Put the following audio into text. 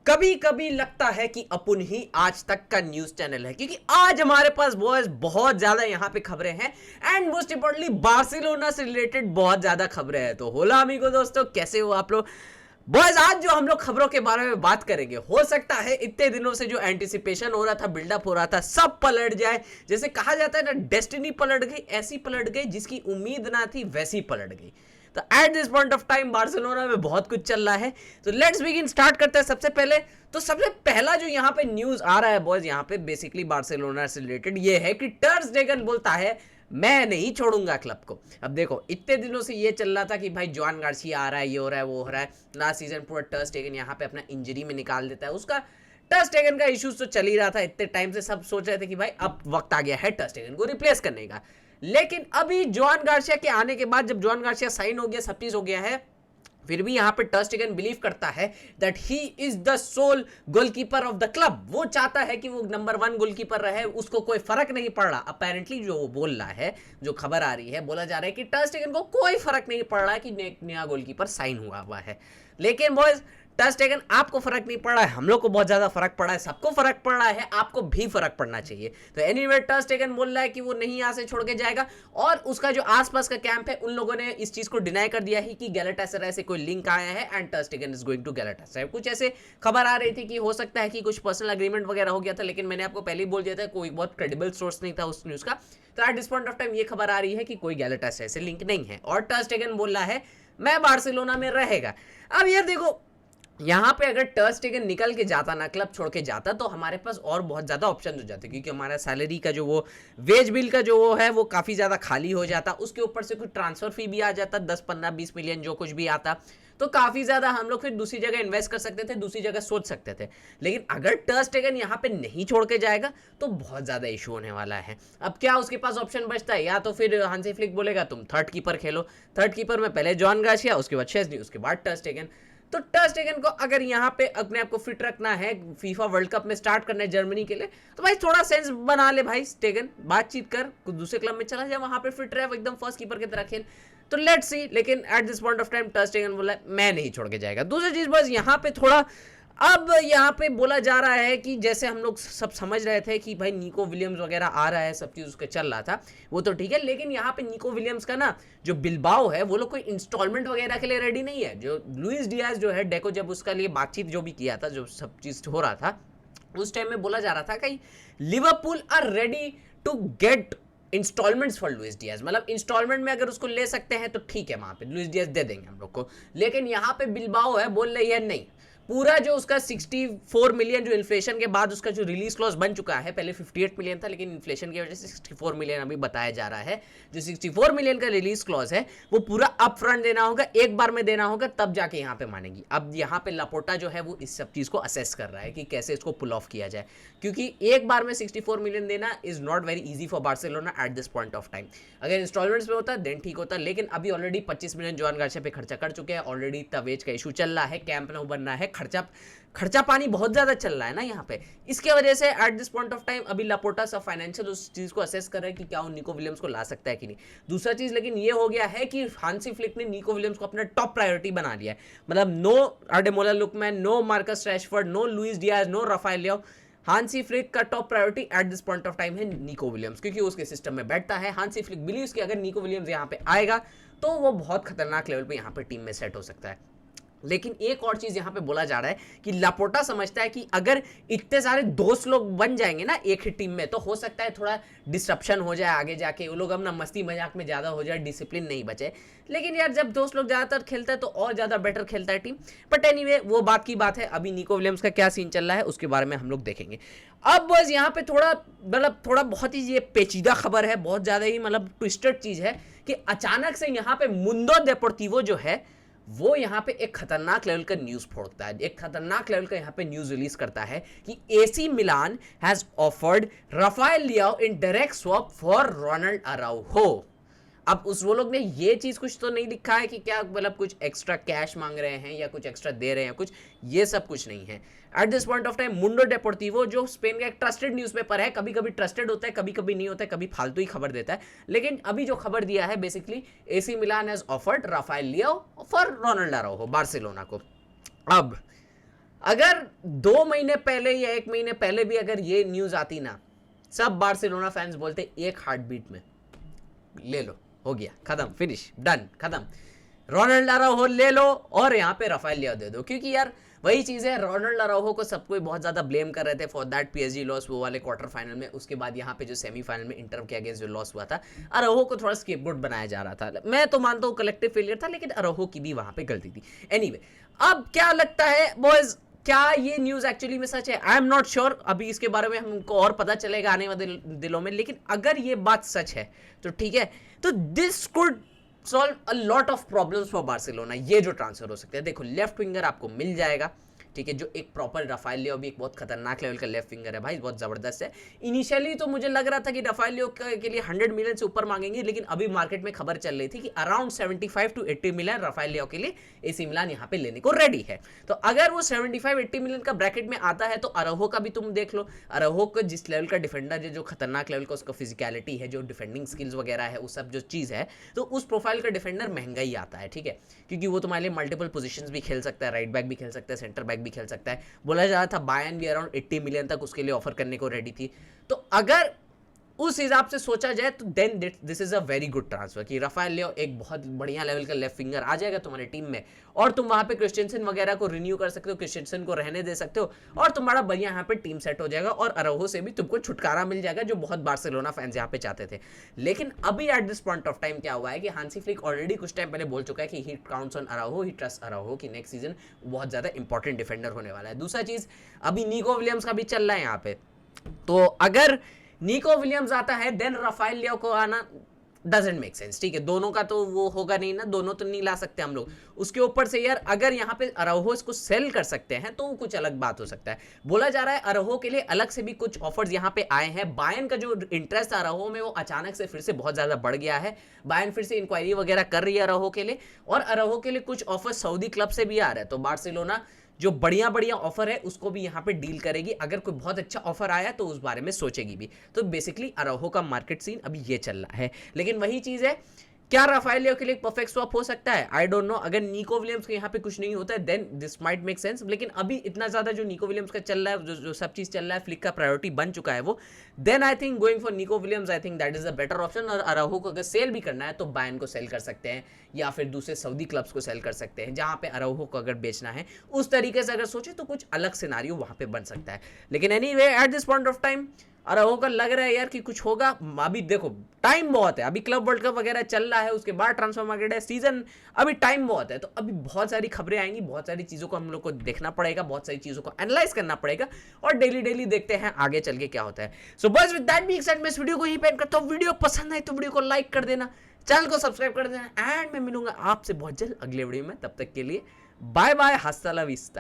कभी कभी लगता है कि अपन ही आज तक का न्यूज चैनल है, क्योंकि आज हमारे पास बॉयज बहुत ज्यादा यहाँ पे खबरें हैं एंड मोस्ट इंपॉर्टेंटली बार्सिलोना से रिलेटेड बहुत ज्यादा खबरें हैं। तो होला अमीगो दोस्तों, कैसे हो आप लोग? बॉयज आज जो हम लोग खबरों के बारे में बात करेंगे, हो सकता है इतने दिनों से जो एंटिसिपेशन हो रहा था, बिल्डअप हो रहा था, सब पलट जाए। जैसे कहा जाता है ना, डेस्टिनी पलट गई, ऐसी पलट गई जिसकी उम्मीद ना थी वैसी पलट गई। तो eight this point of time Barcelona में बहुत कुछ चल रहा है। तो लेट्स बिगिन, स्टार्ट करते हैं। सबसे पहले तो सबसे पहला जो यहाँ पे न्यूज आ रहा है बॉयज, यहाँ पे बेसिकली बार्सिलोना से रिलेटेड ये है कि टर स्टेगन बोलता है मैं नहीं छोड़ूंगा क्लब को। अब देखो, इतने दिनों से ये चल रहा था कि भाई जॉन गार्सिया आ रहा है, ये हो रहा है, वो हो रहा है। लास्ट सीजन पूरा टर स्टेगन यहाँ पे अपना इंजरी में निकाल देता है। उसका टर स्टेगन का इश्यूज तो चल ही रहा था इतने टाइम से, सब सोच रहे थे कि भाई अब वक्त आ गया है टर स्टेगन को रिप्लेस करने का। लेकिन अभी जॉन गार्सिया के आने के बाद, जब जॉन गार्सिया साइन हो गया, सब चीज हो गया है, फिर भी यहाँ पे टर स्टेगन बिलीव करता है that he is the sole goalkeeper of the club. वो चाहता है कि वो नंबर 1 गोलकीपर रहे, उसको कोई फर्क नहीं पड़ रहा। अपेरेंटली जो वो बोल रहा है, जो खबर आ रही है, बोला जा रहा है कि टर स्टेगन को कोई फर्क नहीं पड़ रहा है कि नया गोलकीपर साइन हुआ है। लेकिन बॉयज, टर स्टेगन आपको फर्क नहीं पड़ रहा है, हम लोग को बहुत ज्यादा फर्क पड़ा है, सबको फर्क पड़ रहा है, आपको भी फर्क पड़ना चाहिए। तो एनीवे टर स्टेगन बोल रहा है कि वो नहीं यहाँ से छोड़ के जाएगा, और उसका जो आसपास का कैंप है उन लोगों ने इस चीज को डिनाई कर दिया है कि गैलाटासराय से कोई लिंक आया है and ter Stegen is going to Galatasaray. कुछ ऐसे खबर आ रही थी कि हो सकता है कि कुछ पर्सनल अग्रीमेंट वगैरह हो गया था, लेकिन मैंने आपको पहले ही बोल दिया था कोई बहुत क्रेडिबल सोर्स नहीं था उस न्यूज का। तो eight this point of time ये खबर आ रही है कि कोई गैलाटासराय से लिंक नहीं है, और टर स्टेगन बोल रहा है मैं बार्सिलोना में रहेगा। अब ये देखो, यहाँ पे अगर टर स्टेगन निकल के जाता ना, क्लब छोड़ के जाता, तो हमारे पास और बहुत ज़्यादा ऑप्शन हो जाते, क्योंकि हमारा सैलरी का जो वो वेज बिल का जो वो है वो काफ़ी ज़्यादा खाली हो जाता। उसके ऊपर से कुछ ट्रांसफर फी भी आ जाता, 10, 15, 20 मिलियन जो कुछ भी आता, तो काफ़ी ज़्यादा हम लोग फिर दूसरी जगह इन्वेस्ट कर सकते थे, दूसरी जगह सोच सकते थे। लेकिन अगर टर स्टेगन यहाँ पे नहीं छोड़ के जाएगा तो बहुत ज़्यादा इशू होने वाला है। अब क्या उसके पास ऑप्शन बचता है? या तो फिर हांसी फ्लिक बोलेगा तुम थर्ड कीपर खेलो, थर्ड कीपर में पहले जॉन गार्सिया, उसके बाद शेज़नी, उसके बाद टर स्टेगन। तो टर स्टेगन को अगर यहाँ पे अपने आप को फिट रखना है, फीफा वर्ल्ड कप में स्टार्ट करना है जर्मनी के लिए, तो भाई थोड़ा सेंस बना ले भाई स्टेगन, बातचीत कर, कुछ दूसरे क्लब में चला जाए, वहां पे फिट रहे, एकदम फर्स्ट कीपर की तरह खेल। तो लेट्स सी। लेकिन eight this point of time टर स्टेगन बोला मैं नहीं छोड़ के जाएगा। दूसरी चीज बस यहाँ पे थोड़ा, अब यहाँ पे बोला जा रहा है कि जैसे हम लोग सब समझ रहे थे कि भाई निको विलियम्स वगैरह आ रहा है, सब चीज़ उसका चल रहा था, वो तो ठीक है, लेकिन यहाँ पे निको विलियम्स का ना जो बिलबाओ है, वो लोग कोई इंस्टॉलमेंट वगैरह के लिए रेडी नहीं है। जो लुइस डियाज जो है डेको, जब उसका लिए बातचीत जो भी किया था, जो सब चीज़ हो रहा था, उस टाइम में बोला जा रहा था कि Liverpool are ready to get instalments for Luis Diaz. मतलब इंस्टॉलमेंट में अगर उसको ले सकते हैं तो ठीक है, वहां पे लुइस डियाज दे देंगे हम लोग को। लेकिन यहाँ पे बिलबाओ है, बोल रही है नहीं, पूरा जो उसका 64 मिलियन जो इन्फ्लेशन के बाद उसका जो रिलीज क्लॉज बन चुका है, पहले 58 मिलियन था, लेकिन इन्फ्लेशन की वजह से 64 मिलियन अभी बताया जा रहा है। जो 64 मिलियन का रिलीज क्लॉज है वो पूरा अप फ्रंट देना होगा, एक बार में देना होगा, तब जाके यहाँ पे मानेगी। अब यहाँ पे लापोर्टा जो है वो इस सब चीज को असेस कर रहा है कि कैसे इसको पुल ऑफ किया जाए, क्योंकि एक बार में 64 मिलियन देना is not very easy for Barcelona eight this point of time. अगर इंस्टॉलमेंट्स में होता देन ठीक होता, लेकिन अभी ऑलरेडी 25 मिलियन जॉन गार्सिया पे खर्चा कर चुके हैं, ऑलरेडी तवेज का इशू चल रहा है, कैंप में बन रहा है, खर्चा पानी बहुत ज्यादा चल रहा है ना यहाँ पे। इसके वजह से eight this point of time अभी लापोर्टा सब फाइनेंशियल उस चीज को असेस कर रहा है कि क्या वो निको विलियम्स को ला सकता है कि नहीं। दूसरा चीज लेकिन ये हो गया है कि हांसी फ्लिक ने निको विलियम्स को अपना टॉप प्रायोरिटी बना लिया है। मतलब no Ademola Lookman, no Marcus Rashford, no Luis Diaz, no Rafael Leao. Hansi Flick का top priority at this point of time है निको विलियम्स, क्योंकि उसके सिस्टम में बैठता है। हांसी फ्लिक बिलीव्स कि अगर निको विलियम्स यहाँ पे आएगा तो वो बहुत खतरनाक लेवल पे यहाँ पे टीम में सेट हो सकता है। लेकिन एक और चीज यहां पे बोला जा रहा है कि लापोर्टा समझता है कि अगर इतने सारे दोस्त लोग बन जाएंगे ना एक ही टीम में, तो हो सकता है थोड़ा डिस्ट्रप्शन हो जाए आगे जाके, वो लोग अपना मस्ती मजाक में ज्यादा हो जाए, डिसिप्लिन नहीं बचे। लेकिन यार जब दोस्त लोग ज्यादातर खेलता है तो और ज्यादा बेटर खेलता है टीम। बट एनीवे वो बात की बात है, अभी निको विलियम्स का क्या सीन चल रहा है उसके बारे में हम लोग देखेंगे। अब बस यहाँ पे थोड़ा बहुत ही ये पेचीदा खबर है, बहुत ज्यादा ही मतलब ट्विस्टेड चीज है कि अचानक से यहाँ पे मुंडो डेपोर्टिवो जो है वो यहाँ पे एक खतरनाक लेवल का न्यूज फोड़ता है, एक खतरनाक लेवल का यहाँ पे न्यूज रिलीज करता है कि AC Milan has offered Rafael Leao in direct swap for Ronald Araujo. अब उस वो लोग ने ये चीज कुछ तो नहीं लिखा है कि क्या मतलब कुछ एक्स्ट्रा कैश मांग रहे हैं या कुछ एक्स्ट्रा दे रहे हैं, कुछ ये सब कुछ नहीं है at this point of time. Mundo Deportivo जो स्पेन का एक ट्रस्टेड न्यूज़पेपर है, कभी कभी ट्रस्टेड होता है, कभी कभी नहीं होता है, कभी फालतू ही खबर देता है, लेकिन अभी जो खबर दिया है basically AC Milan has offered Rafael Leao for Ronald Araujo Barcelona को। अब अगर 2 महीने पहले या 1 महीने पहले भी अगर ये न्यूज आती ना, सब बार्सिलोना फैंस बोलते एक हार्ट बीट में ले लो, हो गया, खत्म, फिनिश, डन, खत्म, रोनाल्ड अराउहो ले लो और यहाँ पे राफेल लियाओ दे दो। क्योंकि यार वही चीज़ है, रोनाल्ड अराउहो को सब कोई बहुत ज़्यादा ब्लेम कर रहे थे फॉर दैट पीएसजी लॉस, वो वाले क्वार्टर फाइनल में। उसके बाद यहाँ पे जो सेमीफाइनल में इंटर के अगेंस्ट जो लॉस हुआ था, अराउहो को थोड़ा स्केपगोट बनाया जा रहा था। मैं तो मानता हूँ कलेक्टिव फेलियर था, लेकिन अराउहो की भी वहाँ पे गलती थी। एनीवे, अब क्या लगता है बॉयज, क्या ये न्यूज एक्चुअली में सच है? आई एम नॉट श्योर, अभी इसके बारे में हमको और पता चलेगा आने वाले दिनों में। लेकिन अगर ये बात सच है तो ठीक है, तो this could solve a lot of problems for Barcelona. ये जो ट्रांसफर हो सकते हैं, देखो लेफ्ट विंगर आपको मिल जाएगा, ठीक है, जो एक प्रॉपर राफेल लियो भी एक बहुत खतरनाक लेवल का लेफ्ट फिंगर है भाई, बहुत जबरदस्त है। इनिशियली तो मुझे लग रहा था कि राफेल लियो के लिए 100 मिलियन से ऊपर मांगेंगे, लेकिन अभी मार्केट में खबर चल रही थी कि अराउंड 75 to 80 मिलियन राफेल लियो के लिए एसी मिलान यहाँ पे लेने को रेडी है। तो अगर वो 75-80 मिलियन का ब्रैकेट में आता है तो अराउहो का भी तुम देख लो। अराउहो को जिस लेवल का डिफेंडर है, जो खतरनाक लेवल का उसका फिजिकलिटी है, जो डिफेंडिंग स्किल्स वगैरह है, वो सब जो चीज़ है, तो उस प्रोफाइल का डिफेंडर महंगा ही आता है, ठीक है, क्योंकि वो तुम्हारे लिए मल्टीपल पोजीशंस भी खेल सकता है, राइट बैक भी खेल सकता है, सेंटर बैक भी खेल सकता है। बोला जा रहा था बायर्न भी अराउंड 80 मिलियन तक उसके लिए ऑफर करने को रेडी थी। तो अगर उस हिसाब से सोचा जाए तो then this is a very good transfer कि राफेल लियो एक बहुत बढ़िया लेवल का लेफ्ट फिंगर आ जाएगा तुम्हारी टीम में, और तुम वहां पे क्रिस्टियनसन वगैरह को रिन्यू कर सकते हो, क्रिस्टियनसन को रहने दे सकते हो, और तुम्हारा बढ़िया यहाँ पे टीम सेट हो जाएगा, और अराउहो से भी तुमको छुटकारा मिल जाएगा, जो बहुत बार्सिलोना फैंस यहाँ पे चाहते थे। लेकिन अभी at this point of time क्या हुआ है कि हांसी फ्लिक ऑलरेडी कुछ टाइम पहले बोल चुका है कि he counts on Araujo, he trust Araujo कि नेक्स्ट सीजन बहुत ज्यादा इंपॉर्टेंट डिफेंडर होने वाला है। दूसरा चीज, अभी निको विलियम्स का भी चल रहा है यहाँ पे, तो अगर निको विलियम्स आता है देन राफेल लियो को आना डजंट मेक सेंस, ठीक है, दोनों का तो वो होगा नहीं ना, दोनों तो नहीं ला सकते हम लोग। उसके ऊपर से यार अगर यहाँ पे अराउहो इसको सेल कर सकते हैं तो कुछ अलग बात हो सकता है। बोला जा रहा है अराउहो के लिए अलग से भी कुछ ऑफर्स यहाँ पे आए हैं। बायर्न का जो इंटरेस्ट अराउहो में वो अचानक से फिर से बहुत ज्यादा बढ़ गया है, बायर्न फिर से इंक्वायरी वगैरह कर रही है अराउहो के लिए, और अराउहो के लिए कुछ ऑफर सऊदी क्लब से भी आ रहा है। तो बार्सिलोना जो बढ़िया बढ़िया ऑफर है उसको भी यहाँ पे डील करेगी, अगर कोई बहुत अच्छा ऑफर आया तो उस बारे में सोचेगी भी। तो बेसिकली अराउहो का मार्केट सीन अभी ये चल रहा है। लेकिन वही चीज है, क्या राफेल लियो के लिए परफेक्ट स्वैप हो सकता है? I don't know. अगर निको विलियम्स के यहाँ पे कुछ नहीं होता है then this might make sense, लेकिन अभी इतना ज्यादा जो निको विलियम्स का चल रहा है, जो सब चीज चल रहा है, फ्लिक का प्रायोरिटी बन चुका है वो, then I think going for Nico Williams, I think that is a better option. और अराउहो को अगर सेल भी करना है तो बायर्न को सेल कर सकते हैं, या फिर दूसरे सऊदी क्लब्स को सेल कर सकते हैं, जहां पे अराउहो को अगर बेचना है उस तरीके से अगर सोचे तो कुछ अलग सिनारियो वहां पे बन सकता है। लेकिन anyway at this point of time Araujo का लग रहा है यार कि कुछ होगा। अभी देखो टाइम बहुत है, अभी क्लब वर्ल्ड कप वगैरह चल रहा है, उसके बाद ट्रांसफर मार्केट है, सीजन अभी टाइम बहुत है, तो अभी बहुत सारी खबरें आएंगी, बहुत सारी चीजों को हम लोग को देखना पड़ेगा, बहुत सारी चीजों को एनालाइज करना पड़ेगा, और डेली डेली देखते हैं आगे चल के क्या होता है। सो बस विद दैट बीइंग सेड मैं इस वीडियो को यहीं पे एंड करता हूं। वीडियो पसंद आए तो वीडियो को लाइक कर देना, चैनल को सब्सक्राइब कर देना, एंड मैं मिलूंगा आपसे बहुत जल्द अगले वीडियो में। तब तक के लिए बाय बाय, हस्ता ला विस्ता।